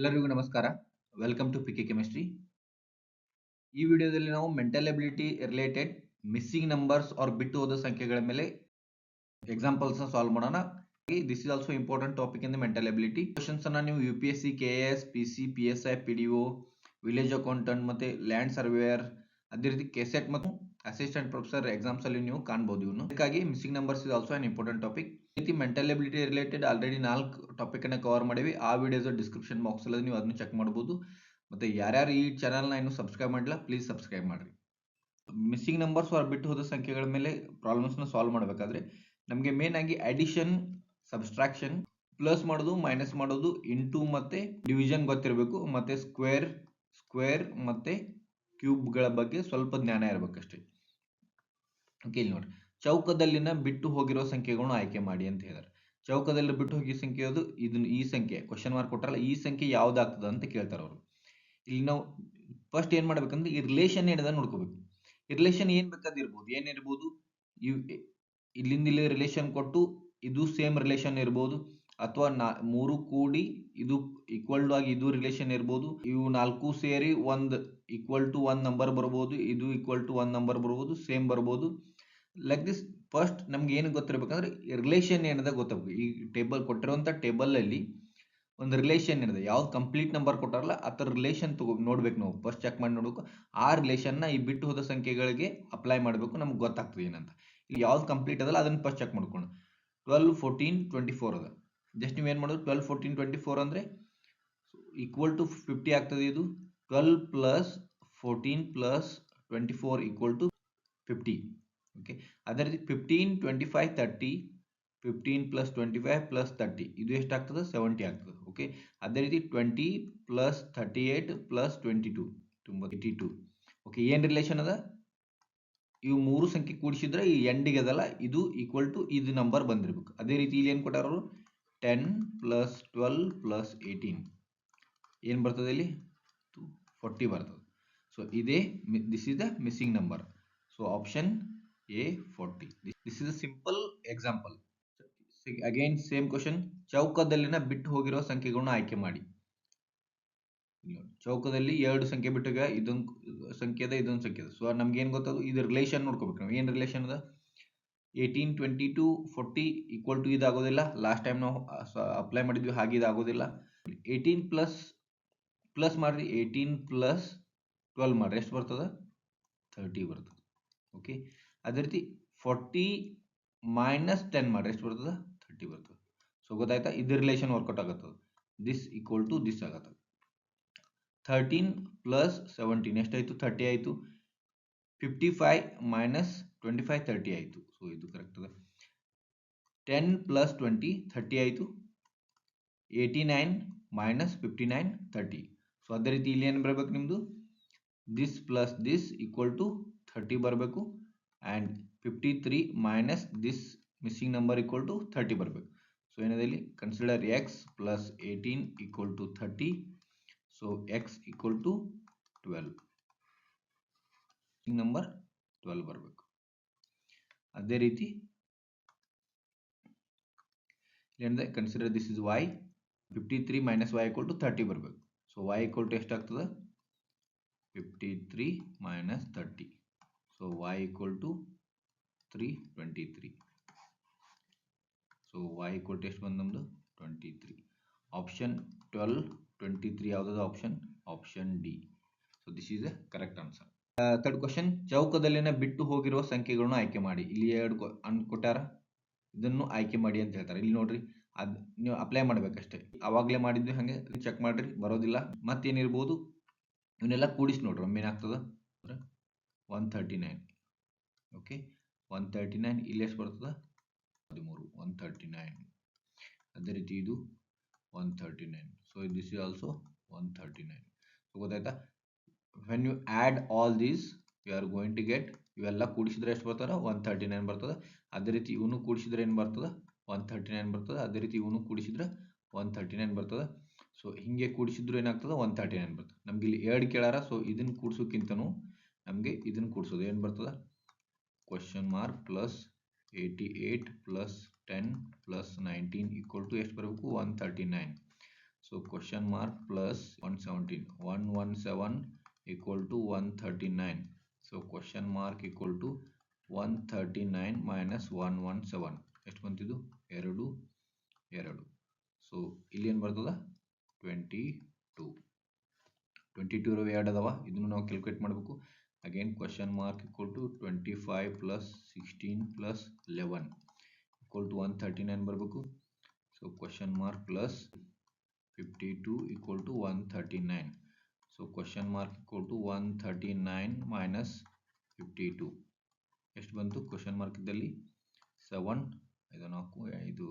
ಎಲ್ಲರಿಗೂ ನಮಸ್ಕಾರ. Welcome to PK chemistry. ಈ ವಿಡಿಯೋದಲ್ಲಿ ನಾವು mental ability related missing numbers or ಬಿಟ್ಟು ಹೋದ ಸಂಖ್ಯೆಗಳ ಮೇಲೆ ಎಕ್ಸಾಂಪಲ್ಸ್ ಸಾಲ್ವ್ ಮಾಡೋಣ. This is also important topic in the mental ability. Questions ಅನ್ನ ನೀವು UPSC, KS, PC, PSI, PDO, village accountant ಮತ್ತೆ ಲ್ಯಾಂಡ್ ಸರ್ವೇಯರ್, ಅದೇ ರೀತಿ ಕೆಸೆಟ್ ಮತ್ತು ಅಸಿಸ್ಟೆಂಟ್ ಪ್ರೊಫೆಸರ್ ಎಕ್ಸಾಮ್ಸ್ ಅಲ್ಲಿ ನೀವು ಕಾಣಬಹುದು. ಇವನು ಅದಕ್ಕಾಗಿ missing numbers is also an important topic. ಈ ರೀತಿ mental ability related already 4 topic ಅನ್ನ ಕವರ್ ಮಾಡಿವಿ. ಆ ವಿಡಿಯೋಸ್ ಡಿಸ್ಕ್ರಿಪ್ಷನ್ ಬಾಕ್ಸ್ ಅಲ್ಲಿ ನೀವು ಅದನ್ನು ಚೆಕ್ ಮಾಡಬಹುದು. ಮತ್ತೆ ಯಾರ್ಯಾರು ಈ ಚಾನಲ್ ನ ಇನ್ನು ಸಬ್ಸ್ಕ್ರೈಬ್ ಮಾಡಿಲ್ಲ, ಪ್ಲೀಸ್ ಸಬ್ಸ್ಕ್ರೈಬ್ ಮಾಡ್ರಿ. ಮಿಸ್ಸಿಂಗ್ ನಂಬರ್ಸ್ ಆರ್ ಬಿಟ್ಟು ಹೋದ ಸಂಖ್ಯೆಗಳ ಮೇಲೆ ಪ್ರಾಬ್ಲಮ್ಸ್ ನ ಸಾಲ್ವ್ ಮಾಡಬೇಕಾದ್ರೆ ನಮಗೆ ಮೇನ್ ಆಗಿ ಅಡಿಷನ್, ಸಬ್ಸ್ಟ್ರಾಕ್ಷನ್, ಪ್ಲಸ್ ಮಾಡೋದು, ಮೈನಸ್ ಮಾಡೋದು, ಇಂಟು ಮತ್ತೆ ಡಿವಿಷನ್ ಗೊತ್ತಿರಬೇಕು. ಮತ್ತೆ ಸ್ಕ್ವೇರ್ ಮತ್ತೆ ಕ್ಯೂಬ್ ಗಳ ಬಗ್ಗೆ ಸ್ವಲ್ಪ ಜ್ಞಾನ ಇರಬೇಕಷ್ಟೇ. ಓಕೆ, ಇಲ್ಲಿ ನೋಡಿ, ಚೌಕದಲ್ಲಿನ ಬಿಟ್ಟು ಹೋಗಿರೋ ಸಂಖ್ಯೆಗಳನ್ನು ಆಯ್ಕೆ ಮಾಡಿ ಅಂತ ಹೇಳಿದಾರೆ. ಚೌಕದಲ್ಲಿ ಬಿಟ್ಟು ಹೋಗಿರೋ ಸಂಖ್ಯೆ ಅದು ಇದನ್ನ, ಈ ಸಂಖ್ಯೆ ಕ್ವಶನ್ ಮಾರ್ಕ್ ಕೊಟ್ಟಾರಲ್ಲ, ಈ ಸಂಖ್ಯೆ ಯಾವ್ದಾಗ್ತದ ಅಂತ ಕೇಳ್ತಾರೆ ಅವರು. ಇಲ್ಲಿ ನಾವು ಫಸ್ಟ್ ಏನ್ ಮಾಡ್ಬೇಕಂದ್ರೆ ಈ ರಿಲೇಷನ್ ಏನದ ನೋಡ್ಕೋಬೇಕು. ಈ ರಿಲೇಷನ್ ಏನ್ ಬೇಕಾದ ಇರ್ಬೋದು, ಏನಿರ್ಬೋದು, ಇಲ್ಲಿಂದ ಇಲ್ಲಿ ರಿಲೇಷನ್ ಕೊಟ್ಟು ಇದು ಸೇಮ್ ರಿಲೇಷನ್ ಇರ್ಬೋದು, ಅಥವಾ 3 ಕೂಡಿ ಇದು ಈಕ್ವಲ್ ಟು ಆಗಿ ಇದು ರಿಲೇಷನ್ ಇರ್ಬೋದು. ಇವು 4 ಸೇರಿ ಒಂದ್ ಈಕ್ವಲ್ ಟು 1 ನಂಬರ್ ಬರ್ಬೋದು, ಇದು ಈಕ್ವಲ್ ಟು 1 ನಂಬರ್ ಬರ್ಬೋದು, ಸೇಮ್ ಬರ್ಬೋದು. Like this. ಫಸ್ಟ್ ನಮ್ಗೆ ಏನು ಗೊತ್ತಿರ್ಬೇಕಂದ್ರೆ ರಿಲೇಷನ್ ಏನದ ಗೊತ್ತಾಗಬೇಕು. ಈ ಟೇಬಲ್ ಕೊಟ್ಟಿರುವಂತ ಟೇಬಲ್ ಅಲ್ಲಿ ಒಂದು ರಿಲೇಷನ್ ಏನಿದೆ, ಯಾವ್ದು ಕಂಪ್ಲೀಟ್ ನಂಬರ್ ಕೊಟ್ಟಾರಲ್ಲ ಅದರ ರಿಲೇಷನ್ ನೋಡ್ಬೇಕು. ನಾವು ಫಸ್ಟ್ ಚೆಕ್ ಮಾಡಿ ನೋಡ್ಬೇಕು. ಆ ರಿಲೇಷನ್ ನ ಈ ಬಿಟ್ಟು ಹೋದ ಸಂಖ್ಯೆಗಳಿಗೆ ಅಪ್ಲೈ ಮಾಡಬೇಕು. ನಮ್ಗೆ ಗೊತ್ತಾಗ್ತದೆ ಏನಂತ. ಇಲ್ಲಿ ಯಾವ್ದು ಕಂಪ್ಲೀಟ್ ಅದಲ್ಲ ಅದನ್ನ ಫಸ್ಟ್ ಚೆಕ್ ಮಾಡ್ಕೊಂಡು 12, 14, 24 ಅದ. ಜಸ್ಟ್ ನೀವು ಏನ್ ಮಾಡೋದು, 12, 14, 24 ಅಂದ್ರೆ ಈಕ್ವಲ್ ಟು 50 ಆಗ್ತದೆ. ಇದು 12 plus 14 plus 24 equal to 50. Okay, ಅದೇ ರೀತಿ 15, 25, 30, 15 ಪ್ಲಸ್ 25 ಪ್ಲಸ್ 30 ಇದು ಎಷ್ಟಾಗ್ತದೆ, 70 ಆಗ್ತದೆ. ಓಕೆ, ಅದೇ ರೀತಿ 20 ಪ್ಲಸ್ 38 ಪ್ಲಸ್ 22 82. ಓಕೆ, ಏನ್ ರಿಲೇಷನ್ ಅದ, ಇವು 3 ಸಂಖ್ಯೆ ಕೂಡಿಸಿದ್ರೆ ಈ ಎಂಡಿಗೆ ಅದಲ್ಲ, ಇದು ಈಕ್ವಲ್ ಟು ಇದು ನಂಬರ್ ಬಂದಿರ್ಬೇಕು. ಅದೇ ರೀತಿ ಇಲ್ಲಿ ಏನ್ ಕೊಟ್ಟಾರ, 10 ಪ್ಲಸ್ 12 ಪ್ಲಸ್ 18 ಏನ್ ಬರ್ತದೆ, ಇಲ್ಲಿ 40 ಬರ್ತದೆ. ಸೊ ಇದೇ this is the missing number. So option A 40. This is a simple example. Again same question. ಚೌಕದಲ್ಲಿನ ಬಿಟ್ಟು ಹೋಗಿರೋ ಸಂಖ್ಯೆಗಳನ್ನು ಆಯ್ಕೆ ಮಾಡಿ. ಚೌಕದಲ್ಲಿ 2 ಸಂಖ್ಯೆ ಬಿಟ್ಟು ಇದೊಂದು ಸಂಖ್ಯೆ ಇದೆ, ಇದೊಂದು ಸಂಖ್ಯೆ ಇದೆ. ಸೊ ನಮ್ಗೆ ಏನ್ ಗೊತ್ತದು, ಇದು ರಿಲೇಷನ್ ನೋಡ್ಕೋಬೇಕು ನಾವು. ಏನ್ ರಿಲೇಷನ್ ಅದ, 18, 22, 40 ಈಕ್ವಲ್ ಟು ಇದಾಗೋದಿಲ್ಲ. ಲಾಸ್ಟ್ ಟೈಮ್ ನಾವು ಅಪ್ಲೈ ಮಾಡಿದ್ವಿ, ಹಾಗೆ ಇದಾಗೋದಿಲ್ಲ. 18 ಪ್ಲಸ್ ಮಾಡ್ರಿ, 18 ಪ್ಲಸ್ 12 ಮಾಡ್ರಿ, ಎಷ್ಟು ಬರ್ತದ, 30 ಬರ್ತದೆ. ಓಕೆ, ಅದೇ ರೀತಿ 40 ಮೈನಸ್ 10 ಮಾಡ್ರಿ, ಎಷ್ಟು ಬರ್ತದ, 30 ಬರ್ತದೆ. ಸೊ ಗೊತ್ತಾಯ್ತಾ, ಇದು ರಿಲೇಷನ್ ವರ್ಕೌಟ್ ಆಗತ್ತದ. ದಿಸ್ ಈಕ್ವಲ್ ಟು ದಿಸ್ ಆಗತ್ತದ. 13 ಪ್ಲಸ್ 17 ಎಷ್ಟಾಯ್ತು, 30 ಆಯ್ತು. 55 ಮೈನಸ್ 25 30 ಆಯ್ತು. ಸೊ ಇದು ಕರೆಕ್ಟ್ ಅದ. 10 ಪ್ಲಸ್ 20 30 ಆಯ್ತು. 89 ಮೈನಸ್ 59 30. ಸೊ ಅದೇ ರೀತಿ ಇಲ್ಲಿ ಏನು ಬರಬೇಕು ನಿಮ್ದು, this plus this equal to 30 ಬರಬೇಕು. and 53 minus this missing number equal to 30 ಬರಬೇಕು. ಸೊ ಏನಿದೆ ಇಲ್ಲಿ, consider x plus 18 equal to 30. so x equal to 12. missing number 12 ಬರಬೇಕು. ಅದೇ ರೀತಿ ಏನಿದೆ, consider this is y. 53 minus y equal to 30 ಬರಬೇಕು. So y equal to ಎಷ್ಟಾಗ್ತದೆ, 53 minus 30. so y equal to 323. so y equal to ಎಷ್ಟು ಬಂದು ನಮ್ದು 23. Option 12, 23 ಯಾವ್ದು option, option D. So this is a correct answer. Third question, ಚೌಕದಲ್ಲಿನ ಬಿಟ್ಟು ಹೋಗಿರುವ ಸಂಖ್ಯೆಗಳನ್ನು ಆಯ್ಕೆ ಮಾಡಿ. ಇಲ್ಲಿ 2 ಕೊಟ್ಟಾರ, ಇದನ್ನು ಆಯ್ಕೆ ಮಾಡಿ ಅಂತ ಹೇಳ್ತಾರೆ. ಇಲ್ಲಿ ನೋಡ್ರಿ, ಅದ್ ನೀವು ಅಪ್ಲೈ ಮಾಡ್ಬೇಕಷ್ಟೇ. ಅವಾಗ್ಲೇ ಮಾಡಿದ್ವಿ, ಹಂಗೆ ಚೆಕ್ ಮಾಡ್ರಿ, ಬರೋದಿಲ್ಲ. ಮತ್ತೇನಿರ್ಬೋದು, ಇವನ್ನೆಲ್ಲ ಕೂಡಿಸಿ ನೋಡ್ರಿ, ಒಮ್ಮೆ ಏನಾಗ್ತದ 139. ಓಕೆ, 139 ಇಲ್ಲಿ ಎಷ್ಟು ಬರ್ತದ, 13, 139. ಅದೇ ರೀತಿ ಇದು 139. So this is also 139. So ಗೊತ್ತಾಯ್ತಾ, when you add all these you are going to get, ಇವೆಲ್ಲ ಕೂಡಿಸಿದ್ರೆ ಎಷ್ಟು ಬರ್ತದ, 139 ಬರ್ತದ. ಅದೇ ರೀತಿ ಇವನು ಕೂಡಿಸಿದ್ರೆ ಏನು ಬರ್ತದ, 139 ಬರ್ತದ. ಅದೇ ರೀತಿ ಇವನು ಕೂಡಿಸಿದ್ರೆ 139 ಬರ್ತದ. ಸೊ ಹಿಂಗೆ ಕೂಡಿಸಿದ್ರು ಏನಾಗ್ತದ, 139 ಬರ್ತದೆ. ನಮ್ಗೆ ಇಲ್ಲಿ 2 ಕೇಳಾರ. ಸೊ ಇದನ್ನ ಕೂಡಿಸೋಕ್ಕಿಂತನೂ ನಮ್ಗೆ ಇದನ್ನ ಕೂಡಿಸೋದು ಏನು ಬರ್ತದ, question mark plus 88 plus 10 plus 19 equal to ಎಷ್ಟು ಬರಬೇಕು, 139. So question mark plus 117. 117 equal to 139. So question mark equal to 139 minus 117. ಎಷ್ಟು ಬಂತಿದ್ದು 2 2. ಸೊ ಇಲ್ಲಿ ಏನು ಬರ್ತದ 22. 22 ಇರೋ ಎರಡು ಅದಾವ, ಇದನ್ನು ನಾವು ಕ್ಯಾಲ್ಕುಲೇಟ್ ಮಾಡಬೇಕು. Again question mark equal to 25 plus 16 plus 11 equal to 139 ಬರಬೇಕು. So question mark plus 52 equal to 139. So question mark equal to 139 minus 52. ಎಷ್ಟು ಬಂತು ಕ್ವಶನ್ ಮಾರ್ಕ್ ಇದ್ದಲ್ಲಿ 7 ಇದು 4 ಇದು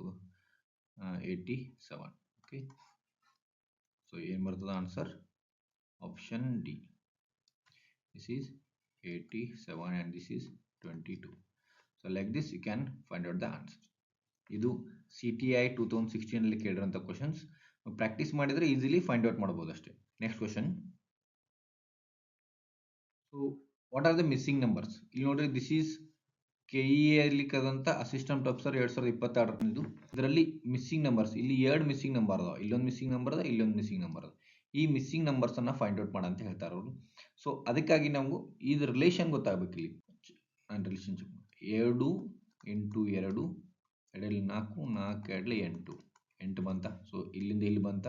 87. ಓಕೆ, ಸೊ ಏನು ಬರ್ತದ answer option D. This is 87 and this is 22. So like this you can find out the answer. ಇದು CTI 2016 ಅಲ್ಲಿ ಕೇಳಿರೋಂಥ questions. Practice ಮಾಡಿದರೆ ಈಸಿಲಿ ಫೈಂಡ್ ಔಟ್ ಮಾಡ್ಬೋದು ಅಷ್ಟೇ. Next question. So what are the missing numbers? ಇಲ್ಲಿ ನೋಡ್ರಿ, this is KEA ಅಲ್ಲಿ ಕದಂತ assistant professor 2022. ಇದರಲ್ಲಿ missing numbers, ಇಲ್ಲಿ 2 ಮಿಸ್ಸಿಂಗ್ ನಂಬರ್ ಅದಾವ. ಇಲ್ಲೊಂದು ಮಿಸ್ಸಿಂಗ್ ನಂಬರ್ ಅದ, ಇಲ್ಲೊಂದು ಮಿಸ್ಸಿಂಗ್ ನಂಬರ್ ಅದ. ಈ ಮಿಸ್ಸಿಂಗ್ ನಂಬರ್ಸ್ ಅನ್ನ ಫೈಂಡ್ ಔಟ್ ಮಾಡ ಅಂತ ಹೇಳ್ತಾರೆ ಅವರು. ಸೊ ಅದಕ್ಕಾಗಿ ನಾವು ಇದು ರಿಲೇಷನ್ ಗೊತ್ತಾಗಬೇಕು. ಇಲ್ಲಿ ನಾನು ರಿಲೇಶನ್ಶಿಪ್ 2 ಇಂಟು 2 2 4 4 2 8 8 ಬಂತ. ಸೊ ಇಲ್ಲಿಂದ ಇಲ್ಲಿ ಬಂತ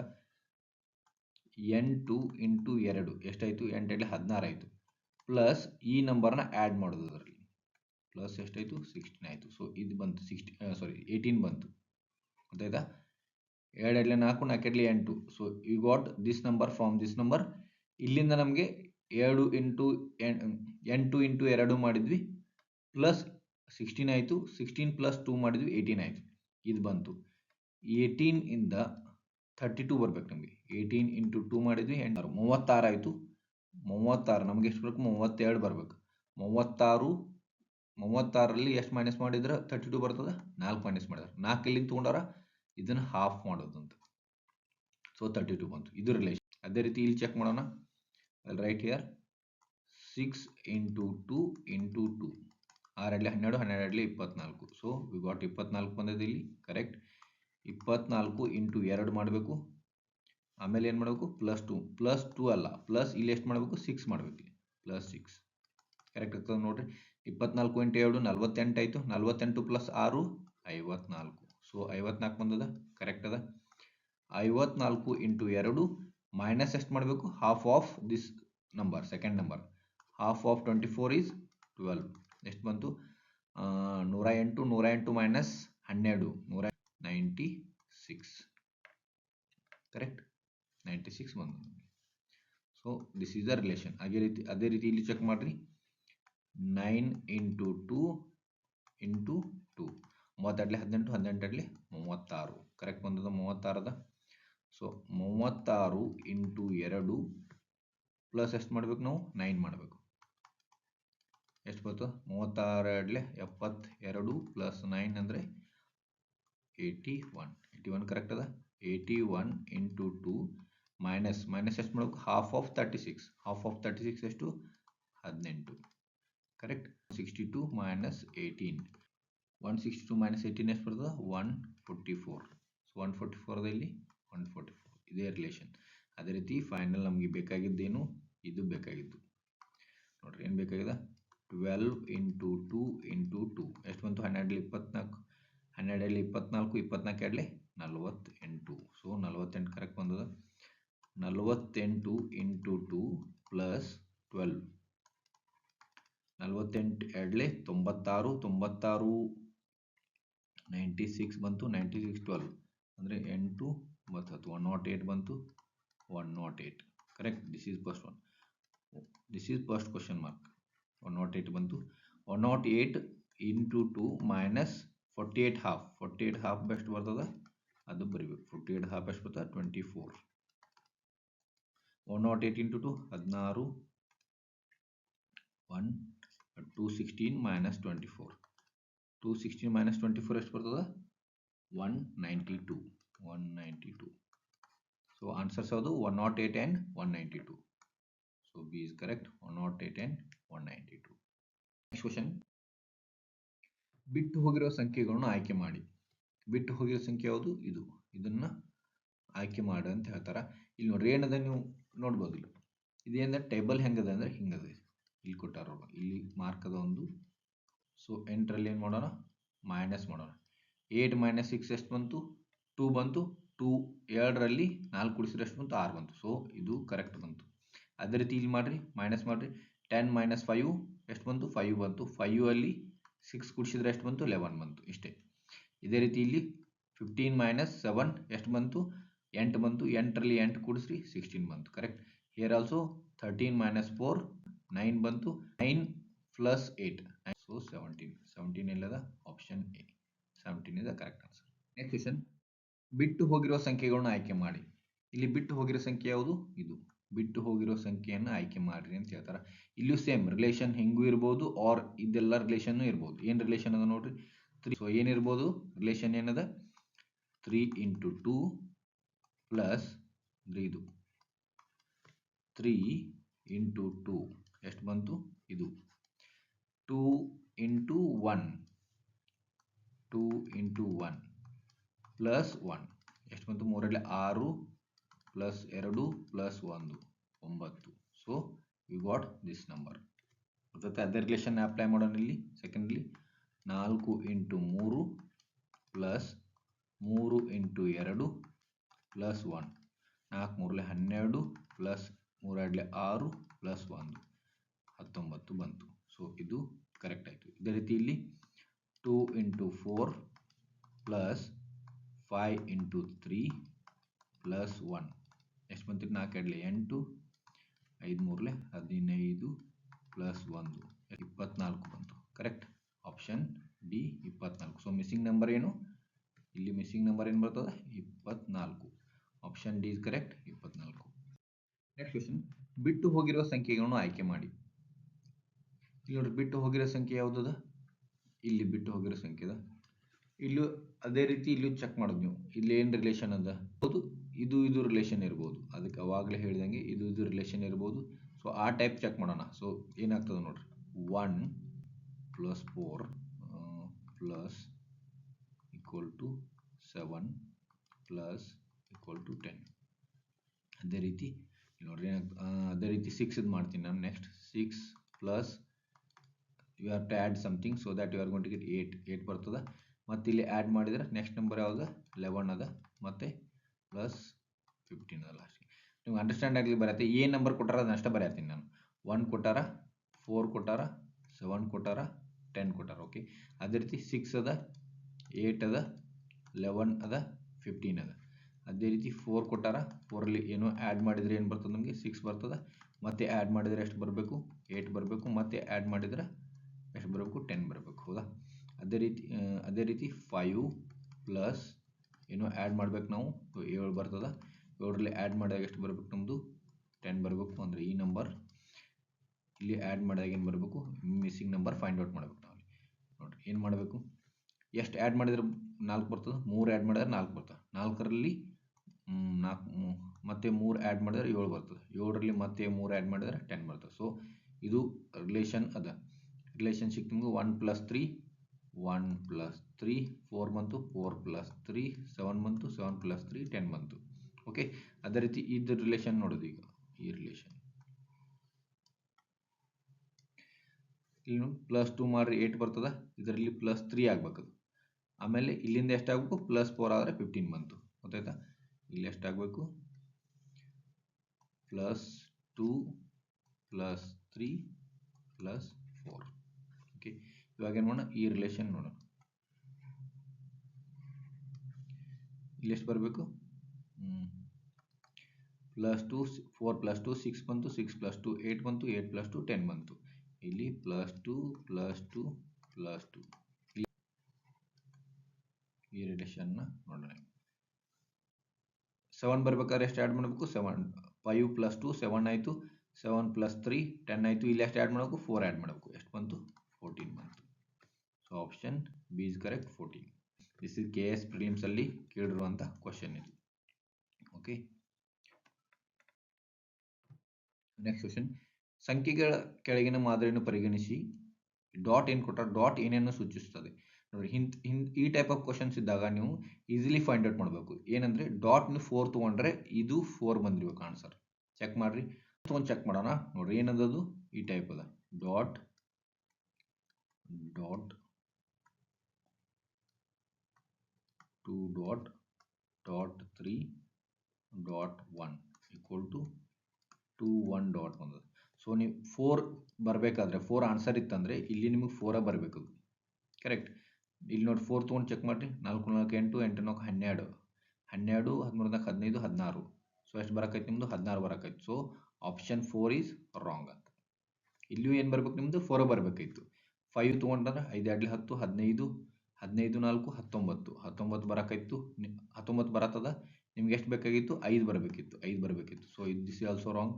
8 ಇಂಟು 2 ಎಷ್ಟಾಯ್ತು? 8 2 16 ಆಯಿತು. ಪ್ಲಸ್ ಈ ನಂಬರ್ನ ಆ್ಯಡ್ ಮಾಡೋದು, ಅದರಲ್ಲಿ ಪ್ಲಸ್ ಎಷ್ಟಾಯಿತು? 16 ಆಯಿತು. ಸೊ ಇದು ಬಂತು 18 ಬಂತು. ಗೊತ್ತಾಯ್ತಾ? 2 2 4 4 2 8. So you got this number from this number. ಇಲ್ಲಿಂದ ನಮಗೆ 2 ಇಂಟು 8 ಇಂಟು 2 ಮಾಡಿದ್ವಿ, ಪ್ಲಸ್ 16 ಆಯಿತು. 16 ಪ್ಲಸ್ 2 ಮಾಡಿದ್ವಿ, 18 ಆಯಿತು. ಇದು ಬಂತು. 18 ಇಂದ 32 ಬರ್ಬೇಕು ನಮಗೆ. 18 ಇಂಟು 2 ಮಾಡಿದ್ವಿ, 36 ಆಯಿತು. 36 ನಮಗೆ ಎಷ್ಟು ಬರಬೇಕು? 32 ಬರಬೇಕು. 36ರಲ್ಲಿ ಎಷ್ಟು ಮೈನಸ್ ಮಾಡಿದ್ರೆ 32 ಬರ್ತದೆ? 4 ಮೈನಸ್ ಮಾಡಿದ್ರೆ 4 ಇಲ್ಲಿಂದ ತೊಗೊಂಡಾರ, ಇದನ್ನು ಹಾಫ್ ಮಾಡೋದು ಅಂತ. ಸೊ 32 ಬಂತು. ಇದು ರಿಲೇಷನ್. ಅದೇ ರೀತಿ ಇಲ್ಲಿ ಚೆಕ್ ಮಾಡೋಣ. Right here 6 into 2 into 2 6 2 12 12 24. So we got 24 ಬಂದಿದೆ ಇಲ್ಲಿ. ಕರೆಕ್ಟ್. 24 ಇಂಟು 2 ಮಾಡಬೇಕು. ಆಮೇಲೆ ಏನು ಮಾಡಬೇಕು? ಪ್ಲಸ್ 2 ಅಲ್ಲ, ಪ್ಲಸ್ ಇಲ್ಲಿ ಎಷ್ಟು ಮಾಡಬೇಕು? 6 ಮಾಡಬೇಕು. ಇಲ್ಲಿ ಪ್ಲಸ್ 6 ಕರೆಕ್ಟ್ ಆಗ್ತದೆ ನೋಡ್ರಿ. 24 ಇಂಟು 2 48 ಆಯಿತು. 48 ಪ್ಲಸ್ 6 54. ಸೊ 54 ಬಂದದ. ಕರೆಕ್ಟ್ ಅದ. 54 ಇಂಟು 2 ಮೈನಸ್ ಎಷ್ಟು ಮಾಡಬೇಕು? Half of this number, second number. Half of 24 is 12. ಎಷ್ಟು ಬಂತು? 108 108 ಮೈನಸ್ 12 196. ಕರೆಕ್ಟ್, 96 ಬಂದು. So this is the relation. ಅದೇ ರೀತಿ ಇಲ್ಲಿ ಚೆಕ್ ಮಾಡಿರಿ. 9 ಇಂಟು 2 ಇಂಟು 2 32 18 18 36. ಕರೆಕ್ಟ್ ಬಂದದ. 36 ಅದ. ಸೊ 36 ಇಂಟು 2 ಪ್ಲಸ್ ಎಷ್ಟು ಮಾಡಬೇಕು? ನಾವು 9 ಮಾಡಬೇಕು. ಎಷ್ಟು ಬಂತು? 36 72 ಪ್ಲಸ್ 9 ಅಂದರೆ 81. 81 ಕರೆಕ್ಟ್ ಅದ. 81 ಇಂಟು 2 ಮೈನಸ್ ಎಷ್ಟು ಮಾಡಬೇಕು? Half of 36. ಹಾಫ್ ಆಫ್ 36 ಎಷ್ಟು? 18. ಕರೆಕ್ಟ್. 62 ಮೈನಸ್ 18. 162 ಮೈನಸ್ 18 ಎಷ್ಟು ಬರ್ತದೆ? 144. ಸೊ 144 ಇಲ್ಲಿ 144. ಇದೇ ರಿಲೇಷನ್. ಅದೇ ರೀತಿ ಫೈನಲ್ ನಮಗೆ ಬೇಕಾಗಿದ್ದೇನು? ಇದು ಬೇಕಾಗಿದ್ದು ನೋಡ್ರಿ. ಏನು ಬೇಕಾಗಿದೆ? 12 ಇಂಟು 2 ಇಂಟು 2 ಎಷ್ಟು ಬಂತು? 12 24. 12 24 24 48. ಸೊ 48 ಕರೆಕ್ಟ್ ಬಂದದ. 48 ಇಂಟು 2 ಪ್ಲಸ್ 12. 48 96 96 96 ಬಂತು. 96 12 ಅಂದರೆ 8 10 108 ಬಂತು. 108 correct. This is first one. This is first question mark. 108 ಬಂತು. 108 ಇಂಟು 2 ಮೈನಸ್ 48 ಹಾಫ್. 48 ಹಾಫ್ ಎಷ್ಟು ಬರ್ತದೆ? ಅದು ಬರಿಬೇಕು. 48 ಹಾಫ್ ಎಷ್ಟು ಬರ್ತದೆ? 24. 108 ಇಂಟು 2 16. 216 ಮೈನಸ್ 24. 216 ಮೈನಸ್ 24 ಎಷ್ಟು ಬರ್ತದೆ? 192. 192. ಸೊ ಆನ್ಸರ್ಸ್ ಯಾವುದು? 108 and 192. So B is correct. 108 and 192. Next question. ಬಿಟ್ಟು ಹೋಗಿರೋ ಸಂಖ್ಯೆಗಳನ್ನು ಆಯ್ಕೆ ಮಾಡಿ. ಬಿಟ್ಟು ಹೋಗಿರೋ ಸಂಖ್ಯೆ ಯಾವುದು? ಇದು. ಇದನ್ನು ಆಯ್ಕೆ ಮಾಡಿ ಅಂತ ಹೇಳ್ತಾರೆ. ಇಲ್ಲಿ ನೋಡ್ರಿ ಏನದ ನೀವು ನೋಡ್ಬೋದು. ಇಲ್ಲಿ ಇದೇಂದ್ರೆ ಟೇಬಲ್ ಹೆಂಗದ ಅಂದ್ರೆ ಹಿಂಗದ. ಇಲ್ಲಿ ಕೊಟ್ಟಾರ, ಇಲ್ಲಿ ಮಾರ್ಕ್ ಅದ ಒಂದು. ಸೊ ಎಂಟ್ರಲ್ಲಿ ಏನು ಮಾಡೋಣ, ಮೈನಸ್ ಮಾಡೋಣ. 8 - 6 ಎಷ್ಟು ಬಂತು, 2 ಬಂತು. 2 2ರಲ್ಲಿ 4 ಕೂಡಿಸಿದ್ರೆ ಎಷ್ಟು ಬಂತು, 6 ಬಂತು. ಸೊ ಇದು ಕರೆಕ್ಟ್ ಬಂತು. ಅದೇ ರೀತಿ ಇಲ್ಲಿ ಮಾಡ್ರಿ, ಮೈನಸ್ ಮಾಡ್ರಿ. 10 - 5 ಎಷ್ಟು ಬಂತು, 5 ಬಂತು. 5 ಅಲ್ಲಿ 6 ಕೂಡಿಸಿದ್ರೆ ಎಷ್ಟು ಬಂತು, 11 ಬಂತು. ಇಷ್ಟೇ. ಇದೇ ರೀತಿ ಇಲ್ಲಿ 15 - 7 ಎಷ್ಟು ಬಂತು, 8 ಬಂತು. 8ರಲ್ಲಿ 8 ಕೂಡಿಸ್ರಿ, 16 ಬಂತು. ಕರೆಕ್ಟ್. ಹಿಯರ್ ಆಲ್ಸೋ 13 - 4 9 ಬಂತು. 9 + 8 ಸೊ 17 ಎಲ್ಲದ, option A 17 is the correct answer. Next question, ಬಿಟ್ಟು ಹೋಗಿರೋ ಸಂಖ್ಯೆಗಳನ್ನ ಆಯ್ಕೆ ಮಾಡಿ. ಇಲ್ಲಿ ಬಿಟ್ಟು ಹೋಗಿರೋ ಸಂಖ್ಯೆ ಯಾವುದು, ಇದು. ಬಿಟ್ಟು ಹೋಗಿರೋ ಸಂಖ್ಯೆಯನ್ನು ಆಯ್ಕೆ ಮಾಡ್ರಿ ಅಂತ ಹೇಳ್ತಾರೆ. ಇಲ್ಲೂ ಸೇಮ್ ರಿಲೇಷನ್ ಹೆಂಗೂ ಇರ್ಬೋದು, ಆರ್ ಇದೆಲ್ಲ ರಿಲೇಷನ್ ಇರ್ಬೋದು. ಏನು ರಿಲೇಷನ್ ಅದ ನೋಡ್ರಿ, 3. ಸೊ ಏನಿರ್ಬೋದು ರಿಲೇಷನ್ ಏನದ, 3 × 2 ಪ್ಲಸ್ ಇದು 3 × 2 ಎಷ್ಟು ಬಂತು, ಇದು 2 × 1 2 × 1 ಪ್ಲಸ್ 1 ಎಷ್ಟು ಬಂತು, 3ರಲ್ಲಿ 6 plus 2 plus 1 9. So we got this number. ಮತ್ತೆ ಅದೇ ರಿಲೇಷನ್ ಅಪ್ಲೈ ಮಾಡೋಣ ಇಲ್ಲಿ. Secondly 4 × 3 plus 3 × 2 plus 1 4 3ರಲ್ಲಿ 12 plus 3 6 plus 1 19 ಬಂತು. ಸೊ ಇದು ಕರೆಕ್ಟ್ ಆಯಿತು. ಇದೇ ರೀತಿ ಇಲ್ಲಿ 2 × 4 ಪ್ಲಸ್ 5 × 3 ಪ್ಲಸ್ 1 ಎಷ್ಟು ಬಂತು, 4 2 8 5 3 15 ಪ್ಲಸ್ 1 24 ಬಂತು. Correct. Option D 24. So missing number ಏನು, ಇಲ್ಲಿ ಮಿಸ್ಸಿಂಗ್ ನಂಬರ್ ಏನು ಬರ್ತದೆ, 24. Option D is correct, 24. Next question, ಬಿಟ್ಟು ಹೋಗಿರೋ ಸಂಖ್ಯೆಗಳನ್ನು ಆಯ್ಕೆ ಮಾಡಿ. ಇಲ್ಲಿ ನೋಡ್ರಿ ಬಿಟ್ಟು ಹೋಗಿರೋ ಸಂಖ್ಯೆ ಯಾವುದದ, ಇಲ್ಲಿ ಬಿಟ್ಟು ಹೋಗಿರೋ ಸಂಖ್ಯೆ ಅದ. ಇಲ್ಲೂ ಅದೇ ರೀತಿ ಇಲ್ಲೂ ಚೆಕ್ ಮಾಡೋದು ನೀವು. ಇಲ್ಲಿ ಏನು ರಿಲೇಷನ್ ಅದ, ಹೌದು ಇದು ರಿಲೇಷನ್ ಇರ್ಬೋದು. ಅದಕ್ಕೆ ಅವಾಗಲೇ ಹೇಳಿದಂಗೆ ಇದು ರಿಲೇಷನ್ ಇರ್ಬೋದು. ಸೊ ಆ ಟೈಪ್ ಚೆಕ್ ಮಾಡೋಣ. ಸೊ ಏನಾಗ್ತದೆ ನೋಡ್ರಿ, 1 + 4 plus equal to 7 plus equal to 10. ಅದೇ ರೀತಿ ನೋಡ್ರಿ ಅದೇ ರೀತಿ 6 ಇದು ಮಾಡ್ತೀನಿ ನಾನು. Next 6 plus you have to add something so that you are going to get 8 ಬರ್ತದೆ. ಮತ್ತು ಇಲ್ಲಿ ಆ್ಯಡ್ ಮಾಡಿದರೆ ನೆಕ್ಸ್ಟ್ ನಂಬರ್ ಯಾವುದು, 11 ಅದ. ಮತ್ತು ಪ್ಲಸ್ 15 ಅದ ಲಾಸ್ಟಿಗೆ. ನೀವು ಅಂಡರ್ಸ್ಟ್ಯಾಂಡ್ ಆಗಲಿ ಬರತ್ತೆ. ಏನು ನಂಬರ್ ಕೊಟ್ಟಾರ ಅದನ್ನ ಅಷ್ಟೇ ಬರೆಯತ್ತೀನಿ ನಾನು. 1 ಕೊಟ್ಟಾರ, 4 ಕೊಟ್ಟಾರ, 7 ಕೊಟ್ಟಾರ, 10 ಕೊಟ್ಟಾರ. ಓಕೆ. ಅದೇ ರೀತಿ 6 ಅದ, 8 ಅದ, 11 ಅದ, 15 ಅದ. ಅದೇ ರೀತಿ 4 ಕೊಟ್ಟಾರ, 4ರಲ್ಲಿ ಏನೋ ಆ್ಯಡ್ ಮಾಡಿದರೆ ಏನು ಬರ್ತದೆ ನಮಗೆ, 6 ಬರ್ತದೆ. ಮತ್ತೆ ಆ್ಯಡ್ ಮಾಡಿದರೆ ಎಷ್ಟು ಬರಬೇಕು, 8 ಬರಬೇಕು. ಮತ್ತೆ ಆ್ಯಡ್ ಮಾಡಿದರೆ ಎಷ್ಟು ಬರಬೇಕು, 10 ಬರಬೇಕು. ಹೌದಾ. ಅದೇ ರೀತಿ 5 ಪ್ಲಸ್ ಏನೋ ಆ್ಯಡ್ ಮಾಡ್ಬೇಕು ನಾವು, 7 ಬರ್ತದೆ. 7ರಲ್ಲಿ ಆ್ಯಡ್ ಮಾಡಿದಾಗ ಎಷ್ಟು ಬರಬೇಕು ನಮ್ಮದು, 10 ಬರಬೇಕು. ಅಂದರೆ ಈ ನಂಬರ್ ಇಲ್ಲಿ ಆ್ಯಡ್ ಮಾಡಿದಾಗ ಏನು ಬರಬೇಕು, ಮಿಸ್ಸಿಂಗ್ ನಂಬರ್ ಫೈಂಡ್ ಔಟ್ ಮಾಡಬೇಕು ನಾವು. ನೋಡಿರಿ ಏನು ಮಾಡಬೇಕು, ಎಷ್ಟು ಆ್ಯಡ್ ಮಾಡಿದ್ರೆ 4 ಬರ್ತದೆ, 3 ಆ್ಯಡ್ ಮಾಡಿದ್ರೆ 4 ಬರ್ತದೆ. 4ರಲ್ಲಿ 4 ಮತ್ತೆ 3 ಆ್ಯಡ್ ಮಾಡಿದ್ರೆ 7 ಬರ್ತದೆ. 7ರಲ್ಲಿ ಮತ್ತೆ 3 ಆ್ಯಡ್ ಮಾಡಿದ್ರೆ 10 ಬರ್ತದೆ. ಸೊ ಇದು ರಿಲೇಷನ್ ಅದ. ರಿಲೇಷನ್ ಸಿಕ್ತು ನಿಮಗೆ. 1 + 3 1 + 3 4 ಬಂತು, 4 + 3 7 ಬಂತು, 7 + 3 10 ಬಂತು. ಓಕೆ. ಅದೇ ರೀತಿ ಇದು ರಿಲೇಷನ್ ನೋಡೋದು. ಈಗ ಈ ರಿಲೇಷನ್ ಇಲ್ಲಿ +2 ಮಾಡ್ರಿ 8 ಬರ್ತದೆ. ಇದರಲ್ಲಿ +3 ಆಗ್ಬೇಕು. ಆಮೇಲೆ ಇಲ್ಲಿಂದ ಎಷ್ಟಾಗಬೇಕು, +4 ಆದರೆ 15 ಬಂತು. ಗೊತ್ತಾಯ್ತಾ. ಇಲ್ಲಿ ಎಷ್ಟಾಗಬೇಕು, +2 + 3 +4. ಓಕೆ. ಇವಾಗ ಏನು ಮಾಡೋಣ, ಈ ರಿಲೇಷನ್ ನೋಡೋಣ. ಇಲ್ಲಿ ಎಷ್ಟು ಬರಬೇಕು, +2 4 + 2 6 ಬಂತು, 6 + 2 8 ಬಂತು, 8 + 2 10 ಬಂತು. ಇಲ್ಲಿ +2 + 2 +2 ಈ ರಿಲೇಷನ್ನ ನೋಡೋಣ. 7 ಬರ್ಬೇಕಾದ್ರೆ ಎಷ್ಟು ಆ್ಯಡ್ ಮಾಡಬೇಕು, 7 5 + 2 7 ಆಯಿತು, 7 + 3 10 ಆಯಿತು. ಇಲ್ಲಿ ಎಷ್ಟು ಆ್ಯಡ್ ಮಾಡಬೇಕು, 4 ಆ್ಯಡ್ ಮಾಡಬೇಕು. ಎಷ್ಟು ಬಂತು, 14 ಬಂತು. So option B is correct, 14. This is KS prelims ಅಲ್ಲಿ ಕೇಳಿರುವಂಥ ಕ್ವಶನ್ ಇದು. ಓಕೆ. ನೆಕ್ಸ್ಟ್ ಕ್ವಶನ್, ಸಂಖ್ಯೆಗಳ ಕೆಳಗಿನ ಮಾದರಿಯನ್ನು ಪರಿಗಣಿಸಿ. ಡಾಟ್ ಏನು ಕೊಟ್ಟಾರ, ಡಾಟ್ ಏನೇನು ಸೂಚಿಸುತ್ತದೆ. ನೋಡಿ ಈ ಟೈಪ್ ಆಫ್ ಕ್ವಶನ್ಸ್ ಇದ್ದಾಗ ನೀವು ಈಸಿಲಿ ಫೈಂಡ್ ಔಟ್ ಮಾಡಬೇಕು. ಏನಂದ್ರೆ ಡಾಟ್ ನೀವು 4 ತೊಗೊಂಡ್ರೆ ಇದು 4 ಬಂದಿರ್ಬೇಕು ಆನ್ಸರ್. ಚೆಕ್ ಮಾಡ್ರಿ, ತೊಗೊಂಡು ಚೆಕ್ ಮಾಡೋಣ. ನೋಡ್ರಿ ಏನದದು ಈ ಟೈಪ್ ಅದ, dot dot 2 dot dot 3 dot 1 equal to 2 1 dot ಬಂದದ. ಸೊ ನೀವು 4 ಬರಬೇಕಾದ್ರೆ 4 ಆನ್ಸರ್ ಇತ್ತಂದ್ರೆ ಇಲ್ಲಿ ನಿಮಗೆ 4 ಬರಬೇಕು, ಕರೆಕ್ಟ್. ಇಲ್ಲಿ ನೋಡಿ 4 ತೊಗೊಂಡು ಚೆಕ್ ಮಾಡಿರಿ. 4 4 8 8 4 12 12 13 15 16. ಸೊ ಎಷ್ಟು ಬರಕೈತಿ ನಿಮ್ಮದು 16 ಬರಕೈತಿ. ಸೊ ಆಪ್ಷನ್ 4 ಈಸ್ ರಾಂಗ್ ಅಂತ. ಇಲ್ಲಿಯೂ ಏನು ಬರ್ಬೇಕು ನಿಮ್ಮದು 4 ಬರಬೇಕಾಯ್ತು. 5 ತೊಗೊಂಡ್ರೆ 5 2 10 15 15 4 19 19 ಬರಕೈತು. 19 ಬರತ್ತದ. ನಿಮ್ಗೆ ಎಷ್ಟು ಬೇಕಾಗಿತ್ತು 5 ಬರಬೇಕಿತ್ತು, 5 ಬರಬೇಕಿತ್ತು. So this is also wrong.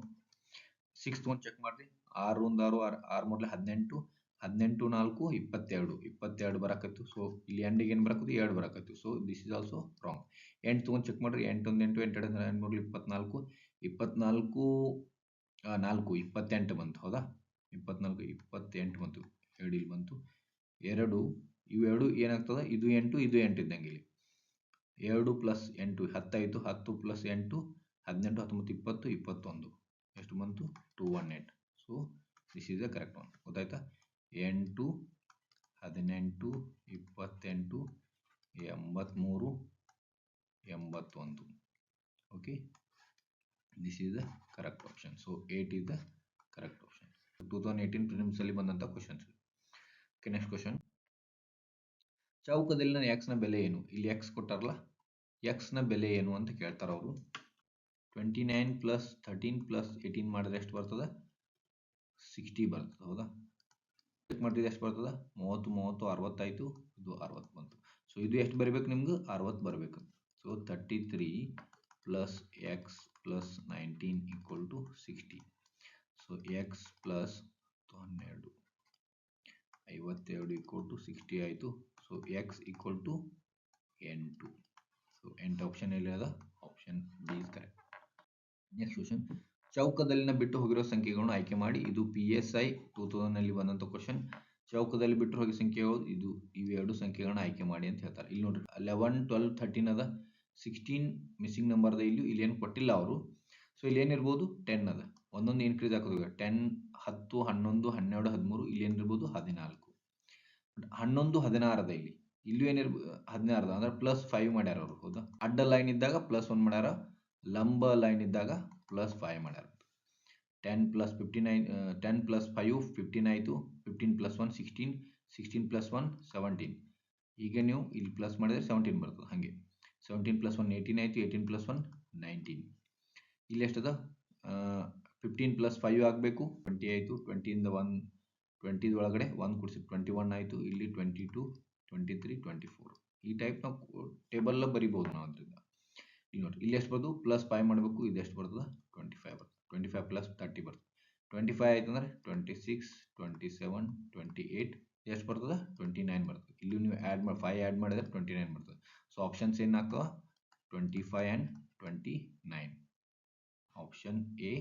6 ತೊಗೊಂಡು ಚೆಕ್ ಮಾಡಿರಿ. 6 1 6 6 3 18 18 4 22 22 ಬರಕತ್ತು. ಸೊ ಇಲ್ಲಿ ಎಂಡಿಗೆ ಏನು ಬರಕತ್ತು 2 ಬರಕತ್ತು. So this is also wrong. 8 ತೊಗೊಂಡು ಚೆಕ್ ಮಾಡಿರಿ. 8 1 8 8 2 3 24 24 4 28 ಬಂತು, ಹೌದಾ. 24 28 ಬಂತು, 2 ಇಲ್ಲಿ ಬಂತು. 2 ಇವೆರಡು ಏನಾಗ್ತದೆ, ಇದು 8 ಇದು 8 ಇದ್ದಂಗೆ. ಇಲ್ಲಿ 2 ಪ್ಲಸ್ 8 10 ಆಯಿತು. 10 ಪ್ಲಸ್ 8 18 19 20 21 ಎಷ್ಟು ಬಂತು 218. So this is the correct one. ಗೊತ್ತಾಯ್ತಾ. 8 18 28 83 81. Okay, this is the correct option. So 8 is the correct option. 2018 prelims ಅಲ್ಲಿ ಬಂದಂಥ ಕ್ವಶನ್ಸ್. Okay, next question. ಚೌಕದಲ್ಲಿನ ಎಕ್ಸ್ ನ ಬೆಲೆ ಏನು? ಇಲ್ಲಿ ಎಕ್ಸ್ ಕೊಟ್ಟಾರಲ್ಲ, ಎಕ್ಸ್ ನ ಬೆಲೆ ಏನು ಅಂತ ಕೇಳ್ತಾರ ಅವರು. 29 ಪ್ಲಸ್ 13 ಪ್ಲಸ್ 18 ಮಾಡಿದ್ರೆ ಎಷ್ಟು ಬರ್ತದೆ 60 ಬರ್ತದೆ, ಹೌದಾ. ಚೆಕ್ ಮಾಡಿದ್ರೆ ಎಷ್ಟು ಬರ್ತದೆ 30 30 60 ಆಯಿತು. ಇದು 60 ಬಂತು. ಸೊ ಇದು ಎಷ್ಟು ಬರಬೇಕು ನಿಮ್ಗೆ 60 ಬರಬೇಕು. So 33 plus X plus 19 equal to 60. So X plus 12 52 equal to 60 ಆಯಿತು. So X equal to 8. So 8 option ಎಲ್ಲಿ ಅದ, option D is correct. Next question. ಚೌಕದಲ್ಲಿನ ಬಿಟ್ಟು ಹೋಗಿರೋ ಸಂಖ್ಯೆಗಳನ್ನು ಆಯ್ಕೆ ಮಾಡಿ. ಇದು PSI 2000 ನಲ್ಲಿ ಬಂದಂಥ ಕ್ವಶನ್. ಚೌಕದಲ್ಲಿ ಬಿಟ್ಟು ಹೋಗಿರೋ ಸಂಖ್ಯೆಗಳು ಇದು, ಇವೆರಡು ಸಂಖ್ಯೆಗಳನ್ನ ಆಯ್ಕೆ ಮಾಡಿ ಅಂತ ಹೇಳ್ತಾರೆ. ಇಲ್ಲಿ ನೋಡ್ರಿ 11 12 13 ಅದ. 16 ಮಿಸ್ಸಿಂಗ್ ನಂಬರ್ ಅದ. ಇಲ್ಲಿ ಏನು ಕೊಟ್ಟಿಲ್ಲ ಅವರು. ಸೊ ಇಲ್ಲಿ ಏನಿರ್ಬೋದು 10 ಅದ. ಒಂದೊಂದು ಇನ್ಕ್ರೀಸ್ ಹಾಕೋದು 10 10 11 12 13. ಇಲ್ಲಿ ಏನಿರ್ಬೋದು 14 11 16 ಅದ. ಇಲ್ಲೂ ಏನಿರ್ಬೋದು 16 ಅದ. ಅಂದ್ರೆ +5 ಮಾಡ್ಯಾರ ಅವರು, ಹೌದಾ. ಅಡ್ಡ ಲೈನ್ ಇದ್ದಾಗ +1 ಮಾಡ್ಯಾರ, ಲಂಬ ಲೈನ್ ಇದ್ದಾಗ +5 ಮಾಡ್ಯಾರ. 10 + 59 10 + 5 15 ಆಯಿತು. 15 + 1 16 16 + 1 17. ಈಗ ನೀವು ಇಲ್ಲಿ ಪ್ಲಸ್ ಮಾಡಿದ್ರೆ 17 ಬರ್ತದೆ. ಹಾಗೆ 17 + 1 18 ಆಯಿತು. 18 + 1 19. ಇಲ್ಲಿ ಎಷ್ಟದ 15 + 5 ಆಗಬೇಕು 20 ಆಯಿತು. 20 ಇಂದ 1 20 ಒಳಗಡೆ 1 ಕೂಡಿಸಿ 21 ಆಯಿತು. ಇಲ್ಲಿ 22 23 24. ಈ ಟೈಪ್ ನಾವು ಟೇಬಲ್ ಬರಿಬೋದು ನಾವು. ಅದರಿಂದ ಇಲ್ಲಿ ನೋಡಿ, ಇಲ್ಲಿ ಎಷ್ಟು ಬರ್ತದೆ +5 ಮಾಡಬೇಕು. ಇದು ಎಷ್ಟು ಬರ್ತದೆ 25 ಬರ್ತದೆ. 25 + 30 ಬರ್ತದೆ. 25 ಆಯ್ತು ಅಂದ್ರೆ 26 27 28 ಎಷ್ಟು ಬರ್ತದೆ 29 ಬರ್ತದೆ. ಇಲ್ಲಿ ನೀವು 5 ಆ್ಯಡ್ ಮಾಡಿದ್ರೆ 29 ಬರ್ತದೆ. ಸೊ ಆಪ್ಷನ್ಸ್ ಏನಾಗ್ತವ 25 and 29. Option A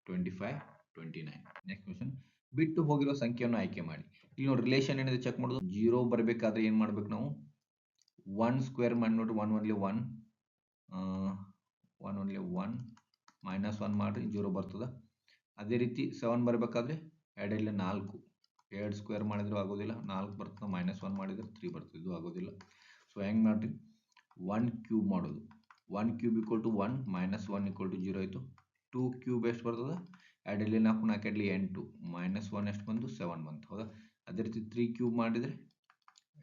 25 29. Next question. ಬಿಟ್ಟು ಹೋಗಿರೋ ಸಂಖ್ಯೆಯನ್ನು ಆಯ್ಕೆ ಮಾಡಿ. ಇಲ್ಲಿ ನೋಡಿ ರಿಲೇಷನ್ ಏನಿದೆ ಚೆಕ್ ಮಾಡೋದು. 0 ಬರಬೇಕಾದ್ರೆ ಏನು ಮಾಡ್ಬೇಕು ನಾವು 1 ಸ್ಕ್ವೇರ್ ಮಾಡಿ ನೋಡಿ. 1 only 1 1 only 1 -1 ಮಾಡಿರಿ 0 ಬರ್ತದೆ. ಅದೇ ರೀತಿ 7 ಬರಬೇಕಾದ್ರೆ 2 ಇಲ್ಲಿ 4 2 ಸ್ಕ್ವೇರ್ ಮಾಡಿದ್ರು ಆಗೋದಿಲ್ಲ, 4 ಬರ್ತದೆ. -1 ಮಾಡಿದ್ರೆ 3 ಬರ್ತದೆ, ಇದು ಆಗೋದಿಲ್ಲ. ಸೊ ಹೆಂಗೆ ಮಾಡಿರಿ 1 ಕ್ಯೂಬ್ ಮಾಡೋದು. 1 cube equal to 1 -1 equal to 0 ಆಯಿತು. 2 ಕ್ಯೂಬ್ ಎಷ್ಟು ಬರ್ತದೆ 2 ಇಲ್ಲಿ 4 4 2 8 -1 ಎಷ್ಟು ಬಂತು 7 ಬಂತು, ಹೌದಾ. ಅದೇ ರೀತಿ 3 ಕ್ಯೂಬ್ ಮಾಡಿದರೆ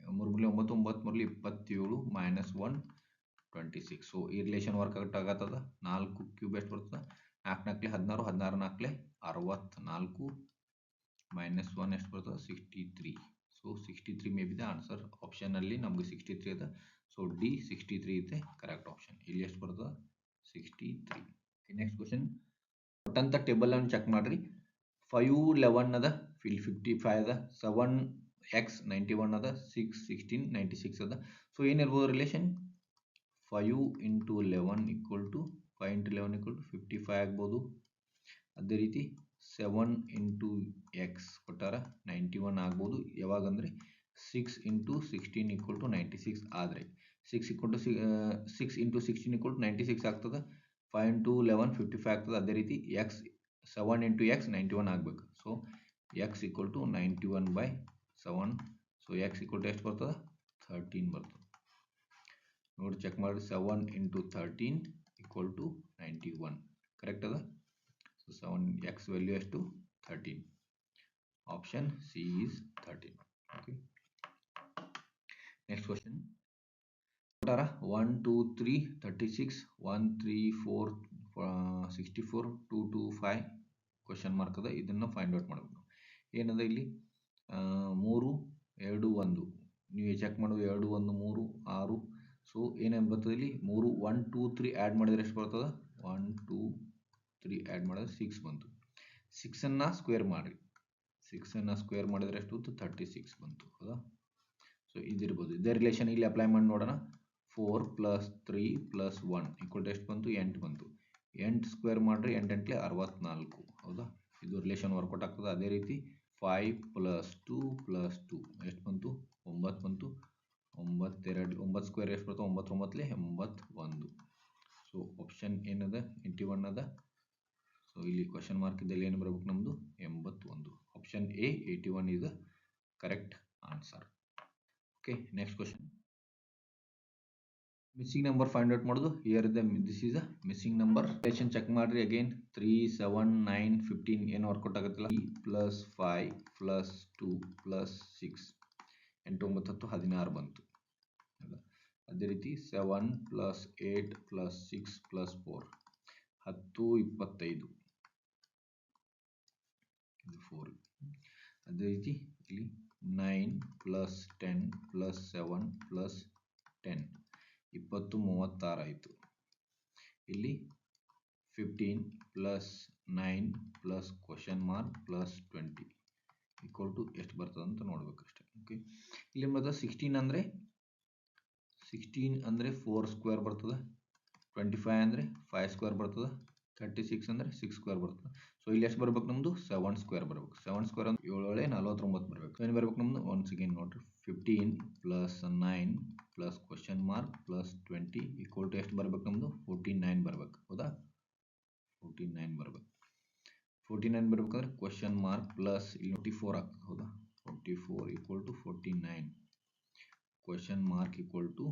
3 9 9 3 27 -1 26. ಸೊ ಈ ರಿಲೇಷನ್ ವರ್ಕೌಟ್ ಆಗತ್ತದ. 4 ಕ್ಯೂಬ್ ಎಷ್ಟು ಬರ್ತದೆ 4 4 16 16 4 64 -1 ಎಷ್ಟು ಬರ್ತದೆ 63. So 63 may be the answer. Option ಅಲ್ಲಿ ನಮಗೆ 63 ಅದ. ಸೊ ಡಿ 63 ಇದೆ ಕರೆಕ್ಟ್ ಆಪ್ಷನ್. ಇಲ್ಲಿ ಎಷ್ಟು ಬರ್ತದೆ 63. Next question. ಕೊಟ್ಟಂತ ಟೇಬಲ್ ಅನ್ನು ಚೆಕ್ ಮಾಡ್ರಿ. 5 11 ಅದ, ಇಲ್ಲಿ 55 ಅದ, 7x 91 ಅದ, 6 16 96 ಅದ. ಸೊ ಏನಿರ್ಬೋದು relation 5 × 11 equal to 5 × 11 equal to 55 ಆಗ್ಬೋದು. ಅದೇ ರೀತಿ 7 × x ಕೊಟ್ಟಾರ 91 ಆಗ್ಬೋದು. ಯಾವಾಗಂದ್ರೆ 6 into 16 equal to 96 ಆದರೆ 6 into 16 equal to 96 ಆಗ್ತದೆ. 5 into 11 55 ಆಗ್ತದೆ. ಅದೇ ರೀತಿ ಎಕ್ಸ್ 7 into x 91 ಆಗಬೇಕು. So x equal to 91/7. So x equal to ಎಷ್ಟು ಬರ್ತದೆ? 13 ಬರ್ತದೆ. ನೋಡಿ ಚೆಕ್ ಮಾಡಿ, 7 into 13 equal to 91 ಕರೆಕ್ಟ್ ಅದ. ಸೊ 7 x ವ್ಯಾಲ್ಯೂ ಎಷ್ಟು? 13. Option C is 13. Okay, next question. 1 2 3 36 1 3 4 64 2 2 5 question mark ಅದ. ಇದನ್ನು ಫೈಂಡ್ ಔಟ್ ಮಾಡಬೇಕು. ಏನದ ಇಲ್ಲಿ 3 2 1 ನೀವು ಚೆಕ್ ಮಾಡೋದು 2 1 3 6. ಸೊ ಏನೇನು ಬರ್ತದೆ ಇಲ್ಲಿ 3 1 2 3 ಆ್ಯಡ್ ಮಾಡಿದ್ರೆ ಎಷ್ಟು ಬರ್ತದೆ? 1 2 3 ಆ್ಯಡ್ ಮಾಡಿದ್ರೆ 6 ಬಂತು. 6ಅನ್ನು ಸ್ಕ್ವೇರ್ ಮಾಡಿರಿ. 6ಅನ್ನು ಸ್ಕ್ವೇರ್ ಮಾಡಿದ್ರೆ ಎಷ್ಟು ಬಂತು? 36 ಬಂತು. ಹೌದಾ? ಸೊ ಇದಿರ್ಬೋದು. ಇದೇ ರಿಲೇಷನ್ ಇಲ್ಲಿ ಅಪ್ಲೈ ಮಾಡಿ ನೋಡೋಣ. 4 + 3 + 1 ಈಕ್ವಲ್ ಟು ಎಷ್ಟು ಬಂತು? 8 ಬಂತು. 8 ಸ್ಕ್ವೇರ್ ಮಾಡಿರಿ, 8 8 64. ಹೌದಾ? ಇದು ರಿಲೇಷನ್ ವರ್ಕೌಟ್ ಆಗ್ತದೆ. ಅದೇ ರೀತಿ 5 + 2 + 2 ಎಷ್ಟು ಬಂತು? 9 ಬಂತು. 9 ಸ್ಕ್ವೇರ್ ಎಷ್ಟು ಬರ್ತದೆ? 9 9 81. ಸೊ ಆಪ್ಷನ್ ಏನದ? 81 ಅದ. ಸೊ ಇಲ್ಲಿ ಕ್ವಶನ್ ಮಾರ್ಕ್ ಇದ್ದಲ್ಲಿ ಏನು ಬರಬೇಕು ನಮ್ಮದು? 81. Option A 81 is the correct answer. Okay, next question. Missing number find out ಮಾಡೋದು. Here this is a missing number. Relation check ಮಾಡ್ರಿ. ಅಗೇನ್ 3 7 9 15 ಏನು ವರ್ಕೌಟ್ ಆಗುತ್ತಿಲ್ಲ. 3 + 5 + 2 + 6 8 9 10 16 ಬಂತು. ಅದೇ ರೀತಿ 7 + 8 + 6 + 4 10 25 ಇದು 4. ಅದೇ ರೀತಿ ಇಲ್ಲಿ 9 + 10 + 7 + 10 20 36 ಆಯಿತು. ಇಲ್ಲಿ 15 + 9 + ಕ್ವಶನ್ ಮಾರ್ಕ್ + 20 ಈಕ್ವಲ್ ಟು ಎಷ್ಟು ಬರ್ತದೆ ಅಂತ ನೋಡ್ಬೇಕು ಅಷ್ಟೇ. ಓಕೆ, ಇಲ್ಲಿ ಬರ್ತದೆ 16 ಅಂದರೆ 4 ಸ್ಕ್ವೇರ್ ಬರ್ತದೆ. 25 ಅಂದರೆ 5 ಸ್ಕ್ವೇರ್ ಬರ್ತದೆ. 36 ಅಂದರೆ 6 ಸ್ಕ್ವೇರ್ ಬರ್ತದೆ. ಸೊ ಇಲ್ಲಿ ಎಷ್ಟು ಬರ್ಬೇಕು? ನಮ್ಮದು 7 ಸ್ಕ್ವೇರ್ ಬರಬೇಕು. 7 ಸ್ಕ್ವೇರ್ ಅಂದ್ರೆ 7 49 ಬರಬೇಕು. ಏನು ಬರಬೇಕು ನಮ್ಮದು? ಒನ್ಸ್ ಅಗೇನ್ ನೋಡ್ರಿ, 15 + 9 + ಕ್ವಶನ್ ಮಾರ್ಕ್ + 20 ಈಕ್ವಲ್ ಟು ಎಷ್ಟು ಬರಬೇಕು ನಮ್ಮದು? 49 ಬರಬೇಕು. ಹೌದಾ? 49 ಬರಬೇಕು. 49 ಬರಬೇಕಂದ್ರೆ ಕ್ವಶನ್ ಮಾರ್ಕ್ ಪ್ಲಸ್ ಇಲ್ಲಿ 44 ಆಗ್ತದೆ. ಹೌದಾ? 44 equal to 49 question mark equal to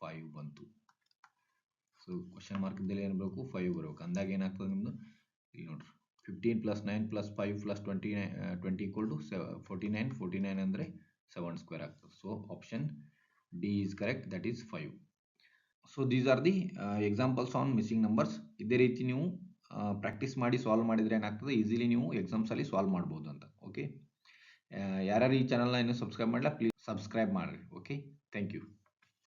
5 ಬಂತು. ಸೊ ಕ್ವಶನ್ ಮಾರ್ಕ್ ಇದ್ದಲ್ಲಿ ಏನು ಬರಬೇಕು? 5 ಬರಬೇಕು. ಅಂದಾಗ ಏನಾಗ್ತದೆ ನಿಮ್ಮದು? ಇಲ್ಲಿ ನೋಡ್ರಿ, 15 + 9 + 5 + 20 ಈಕ್ವಲ್ ಟು 49. 49 ಅಂದರೆ 7 ಸ್ಕ್ವೇರ್ ಆಗ್ತದೆ. So option D is correct, that is 5. So these are the examples on missing numbers. ಇದೇ ರೀತಿ ನೀವು ಪ್ರಾಕ್ಟೀಸ್ ಮಾಡಿ ಸಾಲ್ವ್ ಮಾಡಿದರೆ ಏನಾಗ್ತದೆ? ಈಸಿಲಿ ನೀವು ಎಕ್ಸಾಮ್ಸಲ್ಲಿ ಸಾಲ್ವ್ ಮಾಡ್ಬೋದು ಅಂತ. ಓಕೆ, ಯಾರ್ಯಾರು ಈ ಚಾನಲ್ನ ಇನ್ನೂ ಸಬ್ಸ್ಕ್ರೈಬ್ ಮಾಡಲ್ಲ, ಪ್ಲೀಸ್ ಸಬ್ಸ್ಕ್ರೈಬ್ ಮಾಡಿರಿ. Okay, thank you.